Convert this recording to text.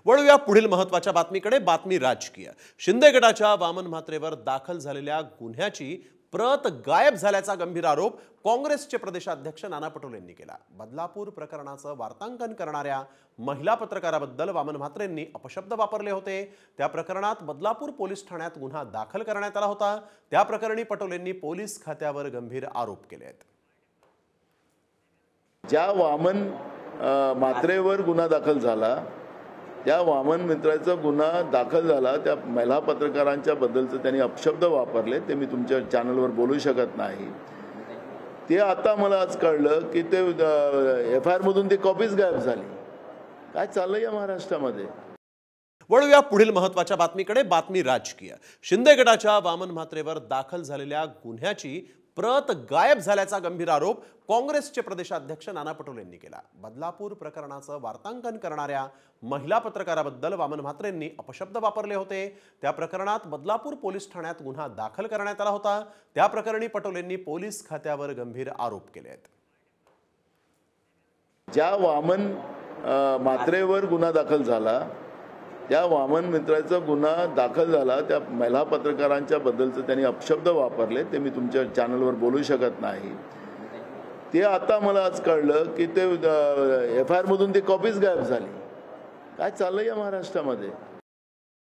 वळूया पुढील महत्त्वाच्या बातमीकडे। बातमी राजकीय। शिंदे गटाच्या वामन म्हात्रेवर दाखल झालेल्या गुन्ह्याची प्रत गायब झाल्याचा गंभीर आरोप काँग्रेसचे प्रदेशाध्यक्ष नाना पटोले यांनी केला। बदलापूर प्रकरणाचं वार्तांकन करणाऱ्या महिला पत्रकाराबद्दल वामन म्हात्रेंनी अपशब्द वापरले होते। त्या प्रकरणात बदलापूर पोलीस ठाण्यात गुन्हा दाखल करण्यात आला होता। त्या प्रकरणी पटोलेंनी पोलीस खात्यावर गंभीर आरोप केले आहेत। ज्या वामन म्हात्रेवर गुन्हा दाखल झाला, त्या वामन मित्राचा गुन्हा दाखल झाला, त्या महिला पत्रकारांच्या बद्दलचे त्यांनी अपशब्द वापरले, ते मी तुमच्या चॅनलवर बोलू शकत नाही। ते आता मला आज कळलं की ते FIR मधून ती कॉपीज गायब झाली। काय चाललंय या महाराष्ट्रामध्ये? वळूया पुढील महत्त्वाच्या बातमीकडे। बातमी राजकीय। शिंदे गटाच्या वामन म्हात्रेवर दाखल झालेल्या गुन्ह्याची प्रत गायब झाल्याचा गंभीर आरोप काँग्रेसचे प्रदेशाध्यक्ष नाना पटोले यांनी केला। बदलापूर प्रकरणाचं वार्तांकन करणाऱ्या महिला पत्रकाराबद्दल वामन म्हात्रेंनी अपशब्द वापरले होते। त्या प्रकरणात बदलापूर पोलीस ठाण्यात गुन्हा दाखल करण्यात आला होता। त्या प्रकरणी पटोलेंनी पोलीस खात्यावर गंभीर आरोप केले आहेत। ज्या वामन म्हात्रेवर गुन्हा दाखल झाला, त्या वामन मित्राचा गुन्हा दाखल झाला, त्या महिला पत्रकारांच्या बद्दलचे त्यांनी अपशब्द वापरले, ते मी तुमच्या चॅनलवर बोलू शकत नाही। ते आता मला आज कळलं की ते FIR मधून ती कॉपीज गायब झाली। काय चाललंय या महाराष्ट्रामध्ये?